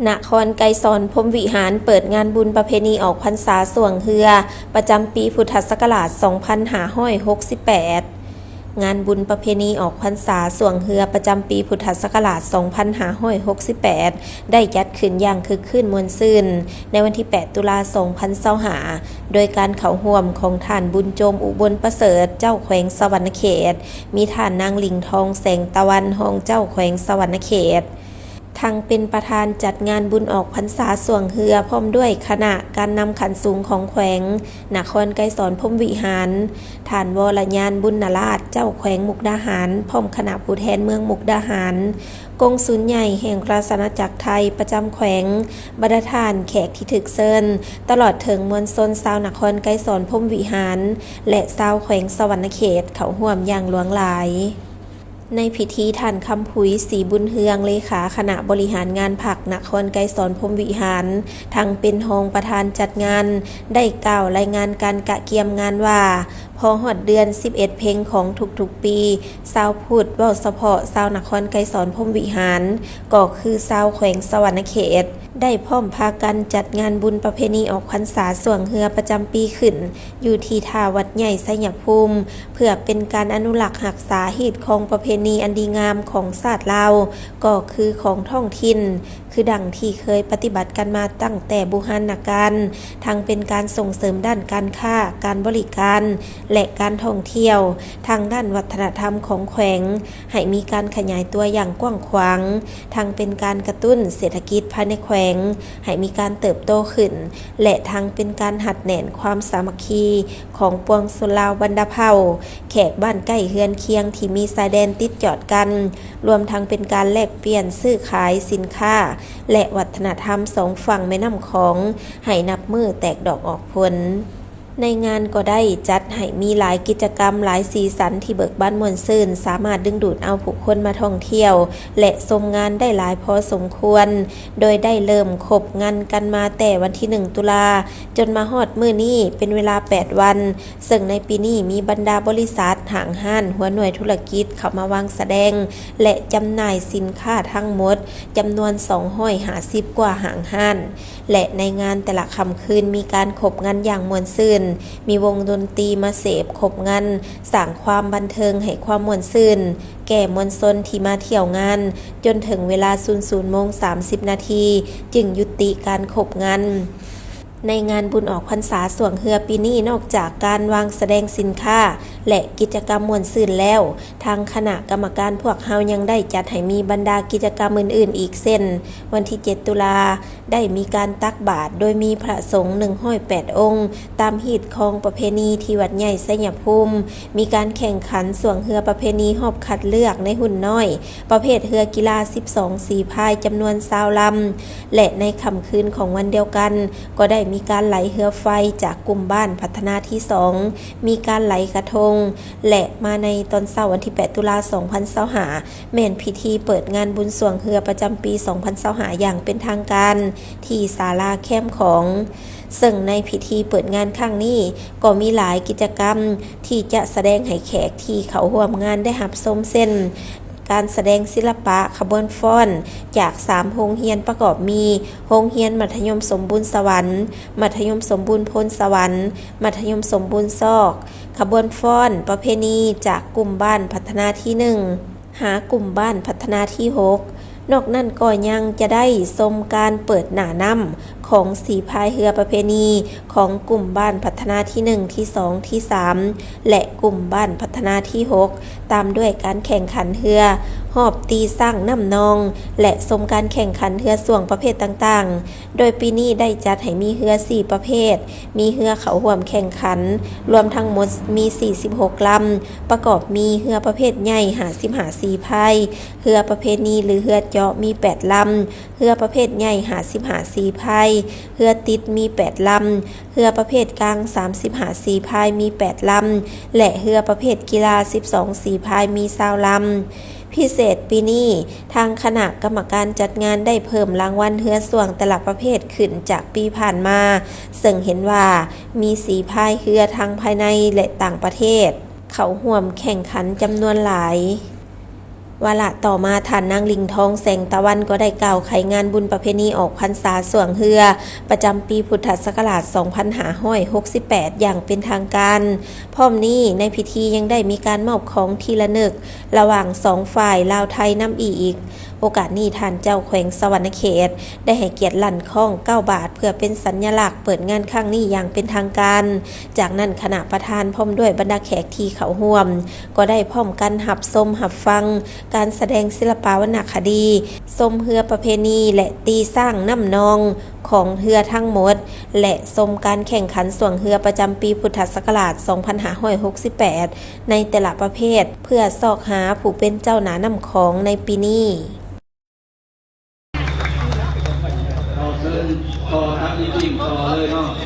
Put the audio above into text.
นครไกรสอนพรหมวิหารเปิดงานบุญประเพณีออกพรรษาสวงเฮือประจำปีพุทธศักราช 2568 งานบุญประเพณีออกพรรษาสวงเฮือประจำปีพุทธศักราช 2568 ได้จัดขึ้นอย่างคึกคืนม่วนซื่นในวันที่ 8 ตุลาคม 2025 โดยการเข้าร่วมของท่านบุญโจมอุบลประเสริฐเจ้าแขวงสวรรณเขต มีท่านนางลิงทองแสงตะวันรองเจ้าแขวงสวรรณเขตทั้งเป็นประธานจัดงานบุญออกพรรษาสวงเฮือพร้อมด้วยคณะการนำขันสูงของแขวงนครไกรสอนพรหมวิหารท่านวรญาณบุญนราชเจ้าแขวงมุกดาหารพร้อมคณะผู้แทนเมืองมุกดาหารกงสุลใหญ่แห่งราชอาณาจักรไทยประจำแขวงบรรดาท่านแขกที่ถึกเชิญตลอดถึงมวลชนชาวนครไกรสอนพรหมวิหารและชาวแขวงสวรรณเขตเข้าร่วมอย่างหลวงหลายในพิธีท่านคำผุยศรีบุญเฮืองเลขาคณะบริหารงานผักนครไกรสอนพรหมวิหารทั้งเป็นรองประธานจัดงานได้กล่าวรายงานการกะเกียมงานว่าพอฮอดเดือน11เพ็งของทุกๆปีชาวพุทธเว้าเฉพาะชาวนครไกรสอนพรหมวิหารก็คือชาวแขวงสวรรณเขตได้พร้อมพากันจัดงานบุญประเพณีออกพรรษาสวงเฮือประจำปีขึ้นอยู่ที่ท่าวัดใหญ่ไสยภูมิเพื่อเป็นการอนุรักษ์รักษาฮีตของประเพณีอันดีงามของชาติลาวก็คือของท้องถิ่นคือดังที่เคยปฏิบัติกันมาตั้งแต่โบราณกาลทั้งเป็นการส่งเสริมด้านการค้าการบริการและการท่องเที่ยวทางด้านวัฒนธรรมของแขวงให้มีการขยายตัวอย่างกว้างขวางทั้งเป็นการกระตุ้นเศรษฐกิจภายในแขวงให้มีการเติบโตขึ้นและทั้งเป็นการหัดแหน่นความสามัคคีของปวงชนลาวบรรดาเผ่าแขกบ้านใกล้เฮือนเคียงที่มีชายแดนติดจอดกันรวมทั้งเป็นการแลกเปลี่ยนซื้อขายสินค้าและวัฒนธรรมสองฝั่งแม่น้ำของให้นับมือแตกดอกออกผลในงานก็ได้จัดให้มีหลายกิจกรรมหลายสีสันที่เบิกบานม่วนซื่นสามารถดึงดูดเอาผู้คนมาท่องเที่ยวและชมงานได้หลายพอสมควรโดยได้เริ่มครบงานกันมาแต่วันที่1 ตุลาจนมาฮอดมื้อนี้เป็นเวลา8 วันซึ่งในปีนี้มีบรรดาบริษัทห้างห้านหัวหน่วยธุรกิจเข้ามาวางแสดงและจำหน่ายสินค้าทั้งหมดจำนวน250 กว่าห้างห้านและในงานแต่ละค่ำคืนมีการครบงานอย่างม่วนซื่นมีวงดนตรีมาเสพครบงานสร้างความบันเทิงให้ความม่วนซื่นแก่มวลชนที่มาเที่ยวงานจนถึงเวลา 00:30 นาทีจึงยุติการครบงานในงานบุญออกพรรษาสวงเฮือปีนี้นอกจากการวางแสดงสินค้าและกิจกรรมม่วนซื่นแล้วทางคณะกรรมการพวกเฮายังได้จัดให้มีบรรดากิจกรรมอื่นๆอีกเช่นวันที่7 ตุลาได้มีการตักบาตรโดยมีพระสงฆ์108 องค์ตามฮีตของประเพณีที่วัดใหญ่ไสยภูมิมีการแข่งขันสวงเฮือประเพณีหอบคัดเลือกในหุ่นน้อยประเภทเฮือกีฬา12สีพายจำนวน20 ลำและในค่ำคืนของวันเดียวกันก็ได้มีการไหลเรือไฟจากกลุ่มบ้านพัฒนาที่2มีการไหลกระทงและมาในตอนเช้าวันที่8 ตุลาคม 2025แม่นพิธีเปิดงานบุญสวงเฮือประจำปี 2025อย่างเป็นทางการที่ศาลาแคมป์ของซึ่งในพิธีเปิดงานครั้งนี้ก็มีหลายกิจกรรมที่จะแสดงให้แขกที่เขาร่วมงานได้รับชมเส้นการแสดงศิลปะขบวนฟ้อนจาก3โรงเรียนประกอบมีโรงเรียนมัธยมสมบูรณ์สวรรค์มัธยมสมบูรณ์พลสวรรค์มัธยมสมบูรณ์ซอกขบวนฟ้อนประเพณีจากกลุ่มบ้านพัฒนาที่1หากลุ่มบ้านพัฒนาที่6นอกนั้นก็ยังจะได้ชมการเปิดหน้าน้ำของสีพายเรือประเพณีของกลุ่มบ้านพัฒนาที่1ที่2ที่3และกลุ่มบ้านพัฒนาที่6ตามด้วยการแข่งขันเรือหอบตีสร้างน้ำนองและชมการแข่งขันเรือส่วงประเภทต่างๆโดยปีนี้ได้จัดให้มีเรือ4ประเภทมีเรือเขาร่วมแข่งขันรวมทั้งหมดมี46 ลำประกอบมีเรือประเภทใหญ่55สีพายเรือประเภทนี้หรือเรือเจาะมี8 ลำเรือประเภทใหญ่55สีพายเรือติดมี8 ลำเรือประเภทกลาง35สีพายมี8 ลำและเรือประเภทกีฬา12สีพายมี20 ลำพิเศษปีนี้ทางคณะกรรมการจัดงานได้เพิ่มรางวัลเรือส่วงแต่ละประเภทขึ้นจากปีผ่านมาซึ่งเห็นว่ามีสีพายเรือทางภายในและต่างประเทศเข้าร่วมแข่งขันจำนวนหลาย วาระต่อมาท่านนางลิงทองแสงตะวันก็ได้กล่าวไขงานบุญประเพณีออกพรรษาสวงเฮือประจำปีพุทธศักราช 2568 อย่างเป็นทางการ พร้อมนี้ในพิธียังได้มีการมอบของทีละนึกระหว่างสองฝ่ายลาวไทยน้ำอีก โอกาสนี้ท่านเจ้าแขวงสวรรณเขตได้ให้เกียรติลั่นข้อง9 บาทเพื่อเป็นสัญลักษณ์เปิดงานครั้งนี้อย่างเป็นทางการ จากนั้นคณะประธานพร้อมด้วยบรรดาแขกที่เขาร่วม ก็ได้พร้อมกันหับชมหับฟัง การแสดงศิลปวรรณคดีชมเฮือประเพณีและตีสร้างน้ำนองของเฮือทั้งหมด และชมการแข่งขันสวงเฮือประจำปีพุทธศักราช 2568 ในแต่ละประเภทเพื่อซอกหาผู้เป็นเจ้าหน้านำของในปีนี้ต่อเชิญต่อครับจริงๆต่อเลยเนาะ